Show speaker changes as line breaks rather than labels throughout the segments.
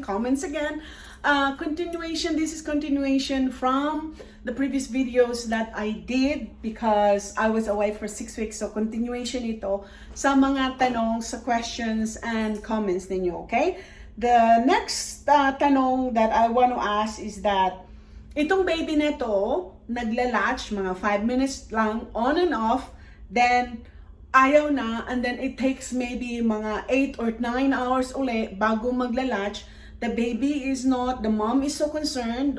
comments again. This is continuation from the previous videos that I did because I was away for 6 weeks. So continuation ito sa mga tanong, sa questions and comments ninyo, okay? The next tanong that I want to ask is that itong baby nito, nagla-latch mga 5 minutes lang on and off, then ayaw na, and then it takes maybe mga 8 or 9 hours uli bago magla-latch. The baby is not, the mom is so concerned,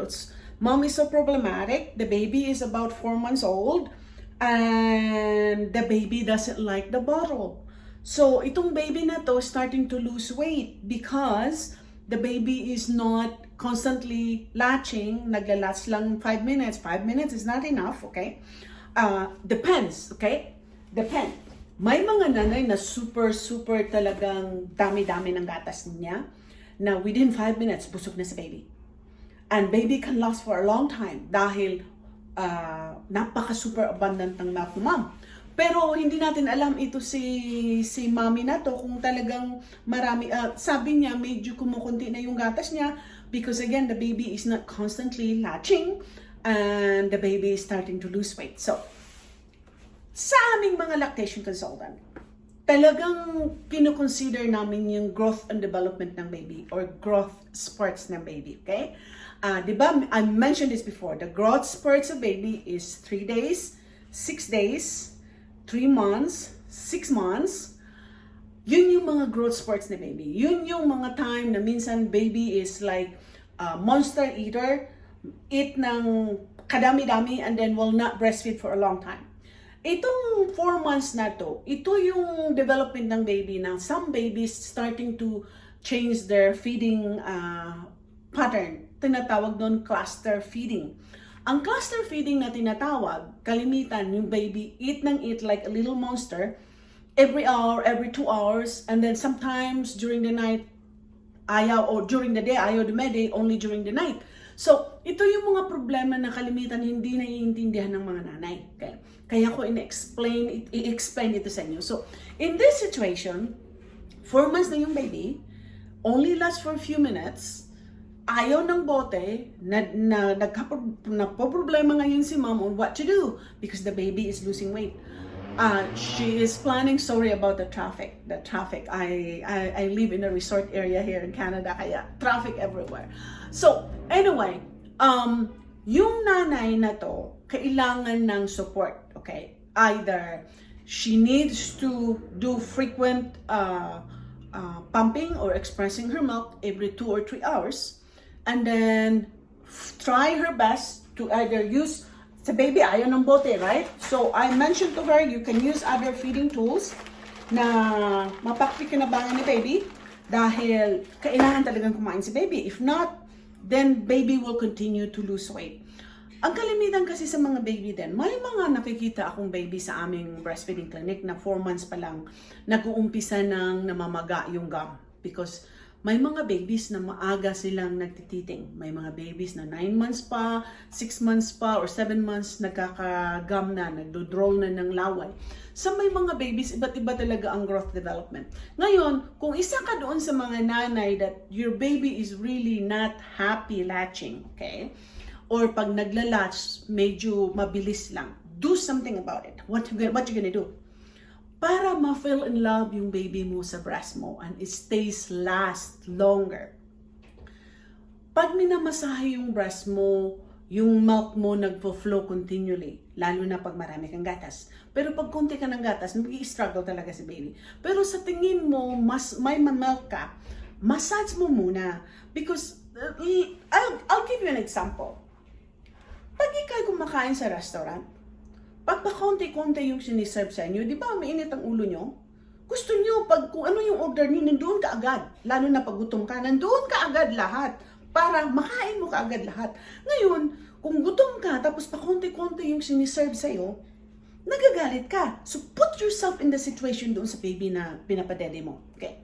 mom is so problematic, the baby is about 4 months old, and the baby doesn't like the bottle. So, itong baby na to starting to lose weight because the baby is not constantly latching, nagla-latch lang 5 minutes. 5 minutes is not enough, okay? Depends, okay? Depends. May mga nanay na super talagang dami-dami ng gatas niya na within 5 minutes, busog na sa baby. And baby can last for a long time dahil napaka-super abundant ng milk ng mom. Pero hindi natin alam ito si mommy na to kung talagang marami, sabi niya medyo kumukunti na yung gatas niya because again, the baby is not constantly latching and the baby is starting to lose weight. So, sa aming mga lactation consultant, talagang kino-consider namin yung growth and development ng baby or growth spurts ng baby, okay? Diba, I mentioned this before, the growth spurts of baby is 3 days, 6 days, 3 months, 6 months. Yun yung mga growth spurts ni baby. Yun yung mga time na minsan baby is like monster eater, eat ng kadami-dami and then will not breastfeed for a long time. Itong 4 months na to, ito yung development ng baby na some babies starting to change their feeding pattern. Tinatawag doon cluster feeding. Ang cluster feeding na tinatawag, kalimitan yung baby eat like a little monster every hour, every 2 hours, and then sometimes during the night, ayaw, or during the day, ayaw dumede, only during the night. So, ito yung mga problema na kalimitan hindi naiintindihan ng mga nanay. Okay? Kaya ko i-explain ito sa inyo. So, in this situation, 4 months na yung baby, only lasts for a few minutes, ayaw ng bote, nagka-problema ngayon si mom on what to do because the baby is losing weight. She is planning, sorry about the traffic. I live in a resort area here in Canada, kaya traffic everywhere. So, anyway, yung nanay na to, kailangan ng support, okay? Either she needs to do frequent pumping or expressing her milk every 2 or 3 hours, and then try her best to either use, sa baby, ayaw ng bote, right? So, I mentioned to her, you can use other feeding tools na mapakikinabangan ni baby dahil kailangan talagang kumain si baby. If not, then baby will continue to lose weight. Ang kalimitan kasi sa mga baby din, may mga nakikita akong baby sa aming breastfeeding clinic na 4 months pa lang nag-uumpisa ng namamaga yung gum because may mga babies na maaga silang nagtititing. May mga babies na 9 months pa, 6 months pa, or 7 months nagkakagum na, nagdodroll na ng laway. So may mga babies, iba't iba talaga ang growth development. Ngayon, kung isa ka doon sa mga nanay that your baby is really not happy latching, okay? Or pag nagla-latch, medyo mabilis lang, do something about it. What you gonna do? Para ma-feel in love yung baby mo sa breast mo and it stays last longer. Pag minamasahe yung breast mo, yung milk mo nagpo-flow continually, lalo na pag marami kang gatas. Pero pag konti ka ng gatas, nag-i-struggle talaga si baby. Pero sa tingin mo, may ma-milk ka, massage mo muna. Because, I'll give you an example. Pag ikay kumakain sa restaurant, pag pakonti-konti yung siniserve sa inyo, di ba mainit ang ulo nyo? Gusto nyo, pag kung ano yung order nyo, nandoon ka agad. Lalo na pag gutom ka, nandoon ka agad lahat. Para makain mo ka agad lahat. Ngayon, kung gutom ka, tapos pakonti-konti yung siniserve sa'yo, nagagalit ka. So, put yourself in the situation doon sa baby na pinapadede mo. Okay?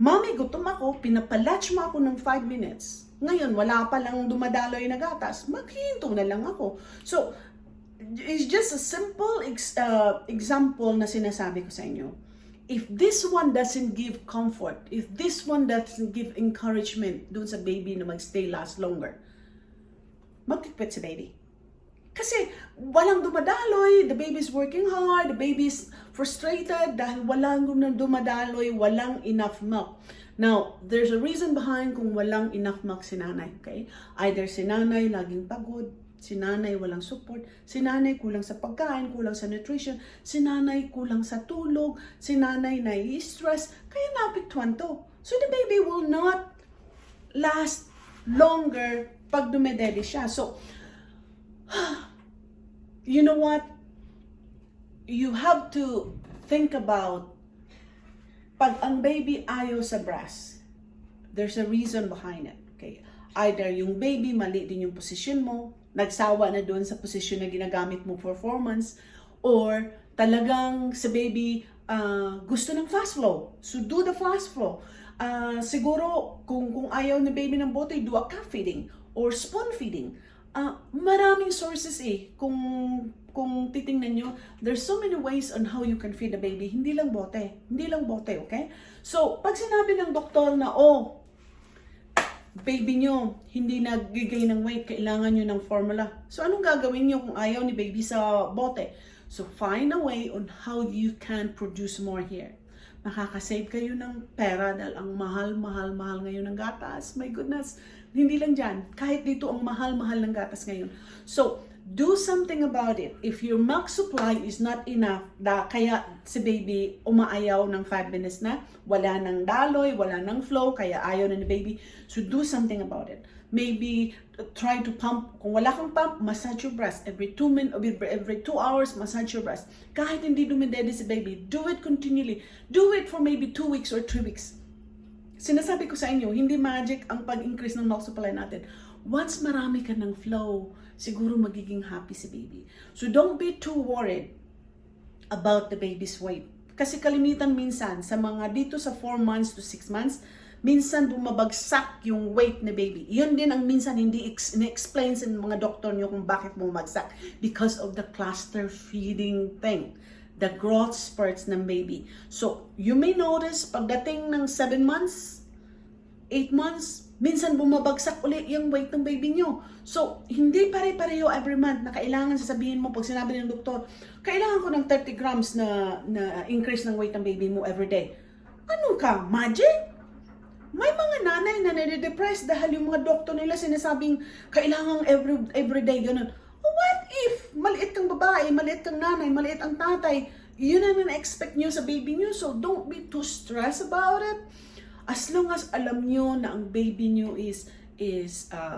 Mami, gutom ako, pinapalatch mo ako ng 5 minutes. Ngayon, wala pa lang dumadaloy na gatas, maghihinto na lang ako. So, it's just a simple example na sinasabi ko sa inyo. if this one doesn't give comfort, if this one doesn't give encouragement dun sa baby na magstay last longer, magtitipid si baby. Kasi walang dumadaloy, the baby is working hard, the baby is frustrated dahil walang dumadaloy, walang enough milk. Now, there's a reason behind kung walang enough milk si nanay, okay? Either si nanay laging pagod, si nanay walang support, si nanay kulang sa pagkain, kulang sa nutrition, si nanay kulang sa tulog, si nanay nai-stress, kaya naapektuhan to. So the baby will not last longer pag dumedede siya. So, you know what? You have to think about pag ang baby ayaw sa breast, there's a reason behind it. Okay? Either yung baby, mali din yung position mo, nagsawa na doon sa position na ginagamit mo performance, or talagang sa baby gusto ng fast flow. So do the fast flow. Siguro kung ayaw ni baby ng bote, do a cup feeding or spoon feeding. Maraming sources kung titingnan nyo, there's so many ways on how you can feed a baby. Hindi lang bote, okay? So, pag sinabi ng doktor na, baby nyo, hindi nag-gain ng weight, kailangan nyo ng formula. So, anong gagawin nyo kung ayaw ni baby sa bote? So, find a way on how you can produce more here. Makakasave kayo ng pera dahil ang mahal ngayon ng gatas. My goodness. Hindi lang dyan. Kahit dito ang mahal ng gatas ngayon. So, do something about it. If your milk supply is not enough, kaya si baby umaayaw ng 5 minutes na, wala nang daloy, wala nang flow, kaya ayaw na ni baby. So, do something about it. Maybe try to pump. Kung wala kang pump, massage your breast. Every 2 hours, massage your breast. Kahit hindi dumidede si baby, do it continually. Do it for maybe 2 weeks or 3 weeks. Sinasabi ko sa inyo, hindi magic ang pag-increase ng milk supply natin. Once marami ka ng flow, siguro magiging happy si baby. So don't be too worried about the baby's weight. Kasi kalimitan minsan, sa mga dito sa 4 months to 6 months, minsan bumabagsak yung weight ni baby. Yun din ang minsan hindi in-explain sa mga doktor nyo kung bakit bumabagsak. Because of the cluster feeding thing. The growth spurts ng baby. So, you may notice, pagdating ng 7 months, 8 months, minsan bumabagsak ulit yung weight ng baby nyo. So, hindi pare-pareho every month na kailangan sasabihin mo pag sinabi ng doktor, kailangan ko ng 30 grams na increase ng weight ng baby mo every day. Ano ka? Magic? May mga nanay na nade-depress dahil yung mga doktor nila sinasabing kailangan everyday ganun. What if maliit kang babae, maliit kang nanay, maliit ang tatay, yun ang na-expect nyo sa baby nyo. So don't be too stressed about it. As long as alam nyo na ang baby nyo is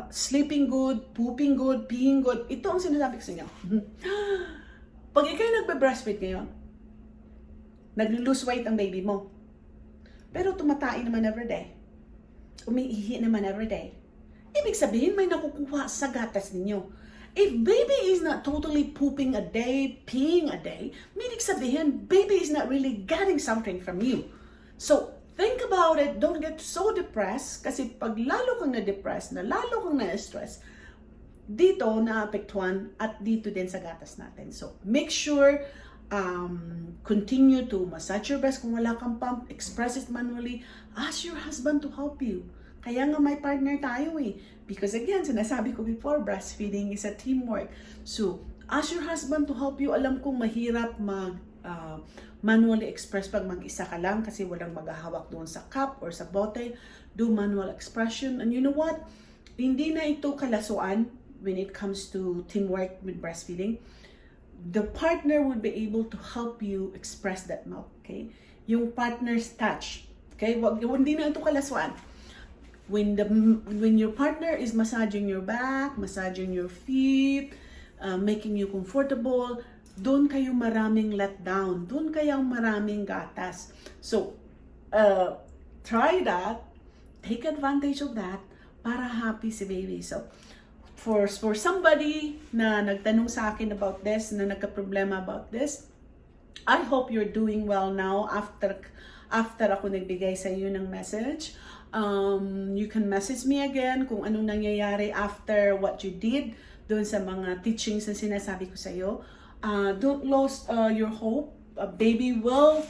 sleeping good, pooping good, peeing good, ito ang sinasabi ko sa inyo. Pag ikaw nagbe-breastfeed ngayon, nag-lose weight ang baby mo, pero tumatain naman everyday, umiihi naman everyday, ibig sabihin may nakukuha sa gatas ninyo. If baby is not totally pooping a day, peeing a day, meaning sabihin, baby is not really getting something from you. So, think about it. Don't get so depressed. Kasi pag lalo kang na-depressed, lalo kang na-stress, dito naapektuhan at dito din sa gatas natin. So, make sure continue to massage your breast. Kung wala kang pump, express it manually. Ask your husband to help you. Kaya nga may partner tayo eh. Because again, sinasabi ko before, breastfeeding is a teamwork. So, ask your husband to help you. Alam kong mahirap manually express pag mag-isa ka lang kasi walang maghahawak doon sa cup or sa bote. Do manual expression. And you know what? Hindi na ito kalasuan when it comes to teamwork with breastfeeding. The partner would be able to help you express that milk. Okay? Yung partner's touch. Okay? Hindi na ito kalasuan. When your partner is massaging your back, massaging your feet, making you comfortable, doon kayo maraming letdown, doon kayo maraming gatas. So, try that, take advantage of that, para happy si baby. So, for somebody na nagtanong sa akin about this, na nagka-problema about this, I hope you're doing well now after ako nagbigay sa iyo ng message. You can message me again kung anong nangyayari after what you did doon sa mga teachings na sinasabi ko sa iyo. Don't lose your hope. Baby will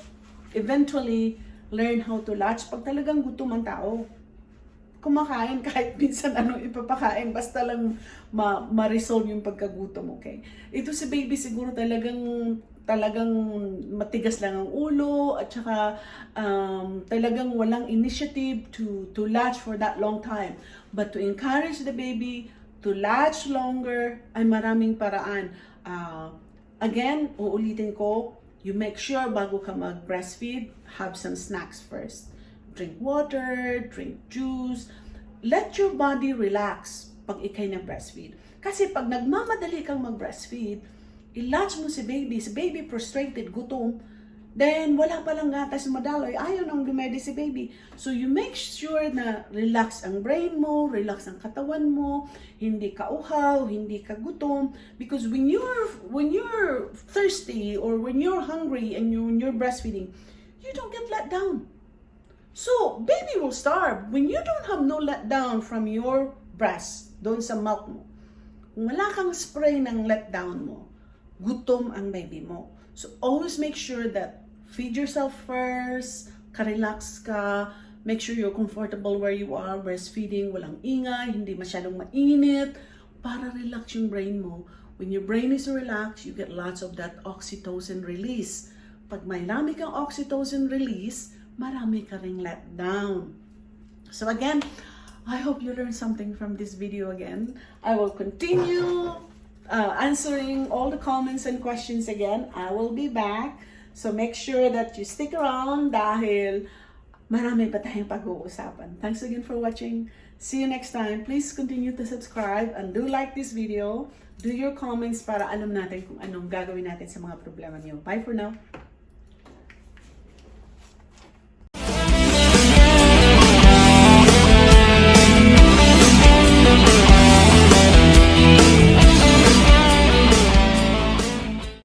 eventually learn how to latch pag talagang gutom ang tao. Kumakain kahit minsan anong ipapakain, basta lang ma-resolve yung pagkagutom, okay? Ito si baby siguro talagang matigas lang ang ulo at saka talagang walang initiative to latch for that long time. But to encourage the baby to latch longer ay maraming paraan. Again, uulitin ko, you make sure bago ka mag-breastfeed, have some snacks first. Drink water, drink juice. Let your body relax pag ikay nag-breastfeed. Kasi pag nagmamadali kang mag-breastfeed, i-latch mo si baby frustrated, gutom, then wala palang gatas madaloy, ayaw nang dumedi si baby. So you make sure na relax ang brain mo, relax ang katawan mo, hindi ka uhaw, hindi ka gutom. Because when you're thirsty or when you're hungry and when you're breastfeeding, you don't get let down. So, baby will starve when you don't have no letdown from your breast, doon sa milk mo. Kung wala kang spray ng letdown mo, gutom ang baby mo. So, always make sure that feed yourself first, ka-relax ka, make sure you're comfortable where you are, breastfeeding, walang ingay, hindi masyadong mainit, para relax yung brain mo. When your brain is relaxed, you get lots of that oxytocin release. Pag may marami kang oxytocin release, marami ka ring let down. So again, I hope you learned something from this video again. I will continue answering all the comments and questions again. I will be back. So make sure that you stick around dahil marami pa tayong pag-uusapan. Thanks again for watching. See you next time. Please continue to subscribe and do like this video. Do your comments para alam natin kung anong gagawin natin sa mga problema niyo. Bye for now.